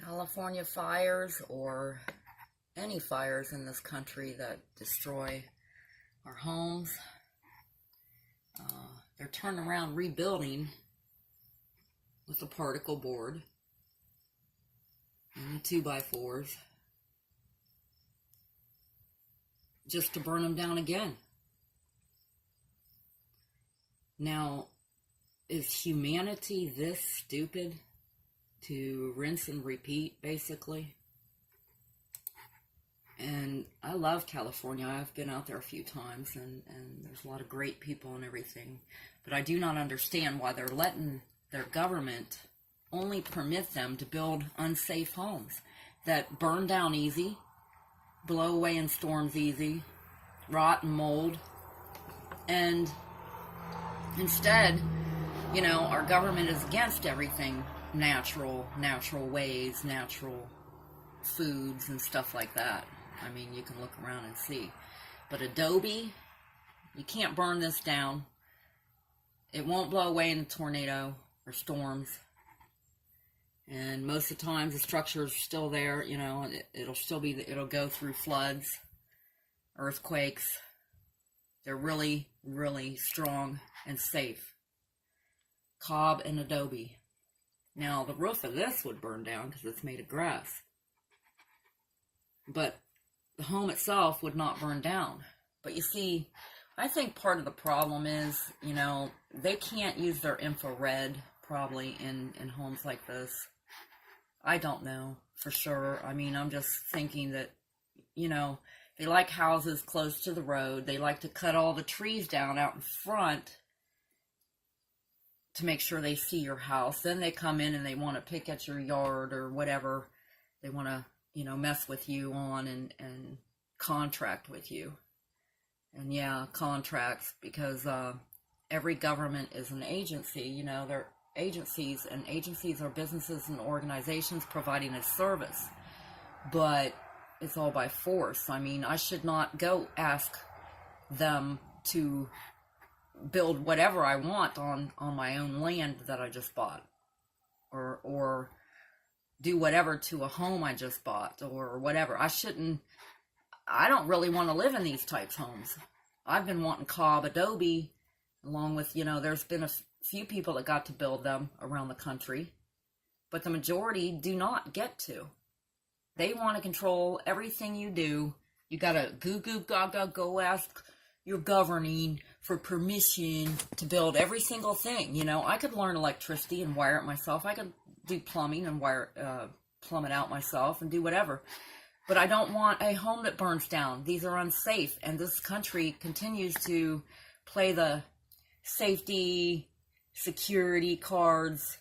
California fires, or any fires in this country that destroy our homes, they're turning around rebuilding with the particle board and the 2x4s just to burn them down again. Now, is humanity this stupid to rinse and repeat, basically? And I love California. I've been out there a few times, and there's a lot of great people and everything. But I do not understand why they're letting their government only permit them to build unsafe homes that burn down easy, blow away in storms easy, rot and mold. And instead, you know, our government is against everything natural ways, natural foods and stuff like that. I mean, you can look around and see. But adobe, you can't burn this down. It won't blow away in a tornado or storms. And most of the time, the structure is still there. You know, it'll still be, it'll go through floods, earthquakes. They're really, really strong and safe. Cob and adobe. Now, the roof of this would burn down because it's made of grass. But the home itself would not burn down. But you see, I think part of the problem is, you know, they can't use their infrared probably in homes like this. I don't know for sure. I mean, I'm just thinking that, you know, they like houses close to the road. They like to cut all the trees down out in front to make sure they see your house. Then they come in and they want to pick at your yard or whatever they want to, you know, mess with you on and contract with you. And yeah, contracts, because every government is an agency. You know, they're agencies, and agencies are businesses and organizations providing a service. But it's all by force. I mean, I should not go ask them to build whatever I want on my own land that I just bought, or do whatever to a home I just bought, or whatever. I don't really want to live in these types of homes. I've been wanting cob adobe, along with, you know, there's been a few people that got to build them around the country, but the majority do not get to. They want to control everything you do. You gotta goo gaga go ask your governing for permission to build every single thing. You know, I could learn electricity and wire it myself. I could do plumbing and plumb it out myself and do whatever. But I don't want a home that burns down. These are unsafe, and this country continues to play the safety, security cards,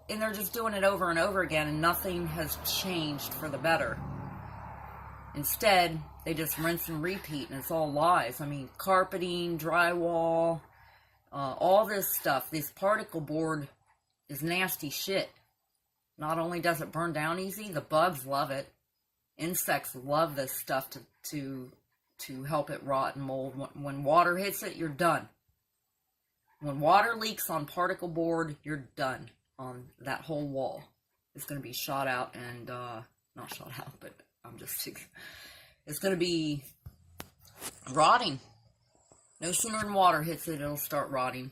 and they're just doing it over and over again, and nothing has changed for the better. Instead, they just rinse and repeat, and it's all lies. I mean, carpeting, drywall, all this stuff, this particle board is nasty shit. Not only does it burn down easy, the bugs love it. Insects love this stuff to help it rot and mold. When water hits it, you're done. When water leaks on particle board, you're done on that whole wall. It's going to be shot out and, not shot out, but it's going to be rotting. No sooner than water hits it, it'll start rotting.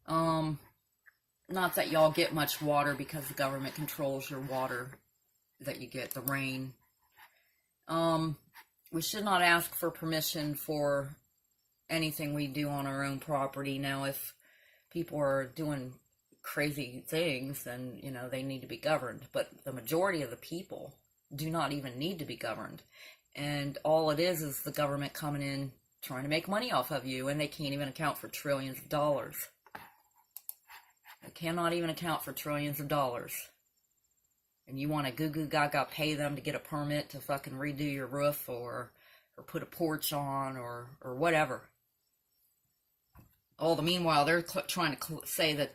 Not that y'all get much water because the government controls your water that you get, the rain. We should not ask for permission for anything we do on our own property. Now, if people are doing crazy things, then, you know, they need to be governed. But the majority of the people do not even need to be governed. And all it is the government coming in, trying to make money off of you, and they can't even account for trillions of dollars. They cannot even account for trillions of dollars. And you want to goo gaga pay them to get a permit to fucking redo your roof or put a porch on or whatever. All the meanwhile, they're trying to say that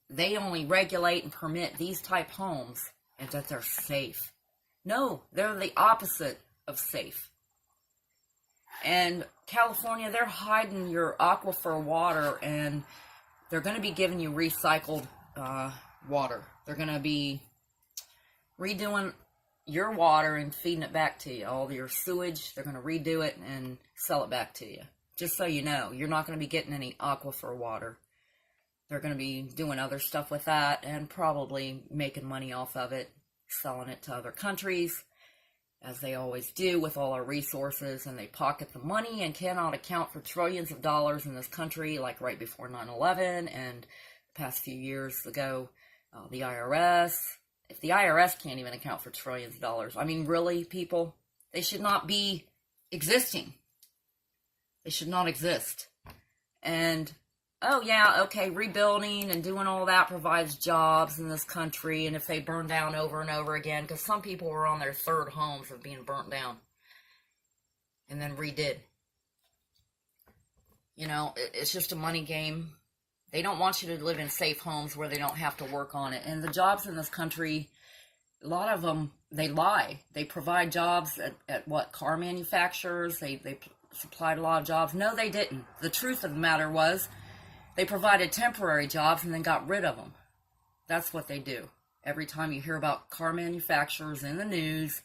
they only regulate and permit these type homes and that they're safe. No, they're the opposite of safe. And California, they're hiding your aquifer water, and they're going to be giving you recycled water. They're going to be redoing your water and feeding it back to you. All your sewage, they're going to redo it and sell it back to you. Just so you know, you're not going to be getting any aquifer water. They're going to be doing other stuff with that and probably making money off of it, selling it to other countries, as they always do with all our resources, and they pocket the money and cannot account for trillions of dollars in this country, like right before 9/11 and the past few years ago, the IRS. If the IRS can't even account for trillions of dollars, I mean, really, people, they should not be existing. They should not exist. And, oh yeah, okay, rebuilding and doing all that provides jobs in this country, and if they burn down over and over again, because some people were on their third homes of being burnt down and then redid. You know, it's just a money game. They don't want you to live in safe homes where they don't have to work on it. And the jobs in this country, a lot of them, they lie. They provide jobs at what, car manufacturers? They supplied a lot of jobs. No, they didn't. The truth of the matter was, they provided temporary jobs and then got rid of them. That's what they do. Every time you hear about car manufacturers in the news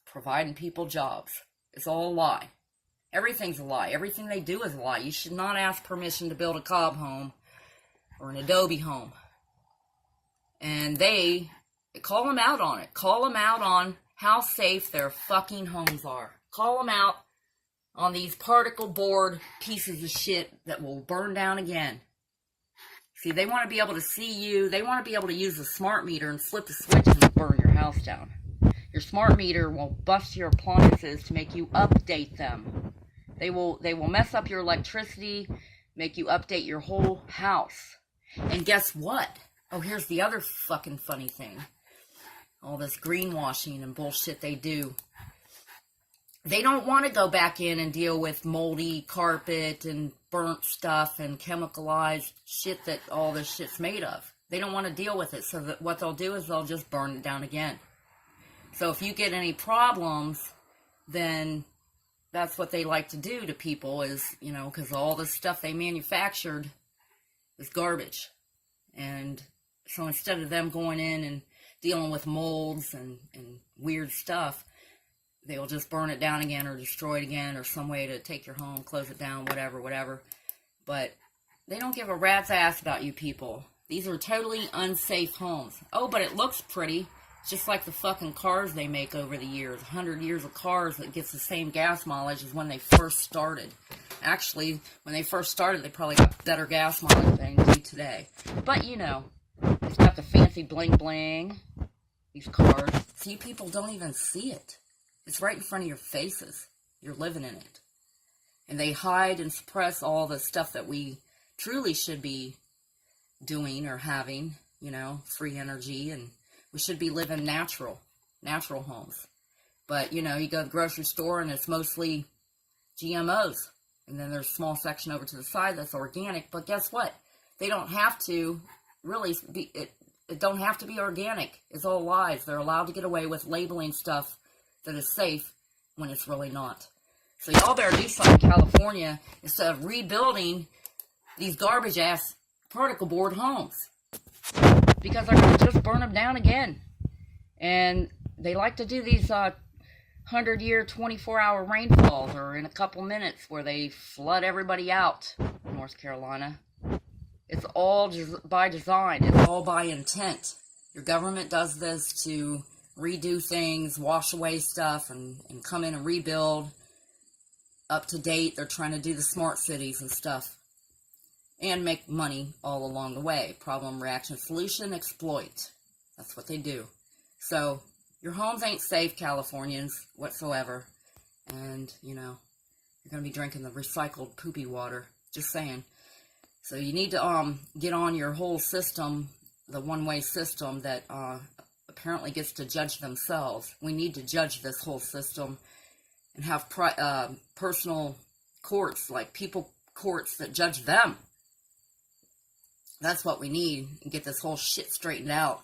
providing people jobs, it's all a lie. Everything's a lie. Everything they do is a lie. You should not ask permission to build a Cobb home or an Adobe home. And they call them out on it. Call them out on how safe their fucking homes are. Call them out on these particle board pieces of shit that will burn down again. See, they want to be able to see you. They want to be able to use a smart meter and flip the switch and burn your house down. Your smart meter will bust your appliances to make you update them. They will mess up your electricity, make you update your whole house. And guess what? Oh, here's the other fucking funny thing. All this greenwashing and bullshit they do. They don't want to go back in and deal with moldy carpet and burnt stuff and chemicalized shit that all this shit's made of. They don't want to deal with it, so that what they'll do is they'll just burn it down again. So if you get any problems, then that's what they like to do to people is, you know, because all the stuff they manufactured is garbage. And so instead of them going in and dealing with molds and weird stuff, they'll just burn it down again or destroy it again or some way to take your home, close it down, whatever. But they don't give a rat's ass about you people. These are totally unsafe homes. Oh, but it looks pretty. It's just like the fucking cars they make over the years. 100 years of cars that gets the same gas mileage as when they first started. Actually, when they first started, they probably got better gas mileage than they do today. But, you know, it's got the fancy bling-bling, these cars. So you people don't even see it. It's right in front of your faces. You're living in it. And they hide and suppress all the stuff that we truly should be doing or having, you know, free energy, and we should be living natural homes. But, you know, you go to the grocery store and it's mostly GMOs. And then there's a small section over to the side that's organic. But guess what? They don't have to really be, it don't have to be organic. It's all lies. They're allowed to get away with labeling stuff that is safe when it's really not. So y'all better do something in California instead of rebuilding these garbage ass particle board homes, because they're going to just burn them down again. And they like to do these 100-year, 24-hour rainfalls, or in a couple minutes, where they flood everybody out in North Carolina. It's all just by design. It's all by intent. Your government does this to redo things, wash away stuff, and come in and rebuild up to date. They're trying to do the smart cities and stuff, and make money all along the way. Problem, reaction, solution, exploit. That's what they do. So your homes ain't safe, Californians, whatsoever. And, you know, you're going to be drinking the recycled poopy water. Just saying. So you need to get on your whole system, the one-way system that apparently gets to judge themselves. We need to judge this whole system and have personal courts, like people courts that judge them. That's what we need, and get this whole shit straightened out.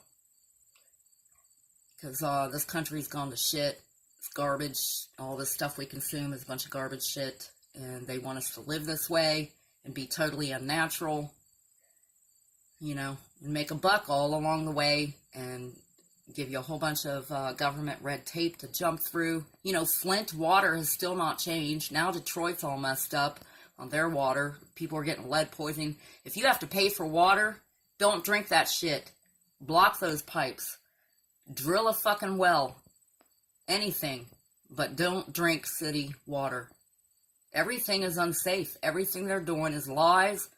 Because this country's gone to shit. It's garbage. All this stuff we consume is a bunch of garbage shit. And they want us to live this way and be totally unnatural. You know, and make a buck all along the way. And give you a whole bunch of government red tape to jump through. You know, Flint water has still not changed. Now Detroit's all messed up on their water. People are getting lead poisoning. If you have to pay for water, don't drink that shit. Block those pipes. Drill a fucking well. Anything. But don't drink city water. Everything is unsafe. Everything they're doing is lies.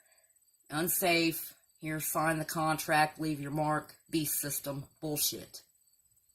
Unsafe. Here, sign the contract. Leave your mark. Beast system. Bullshit.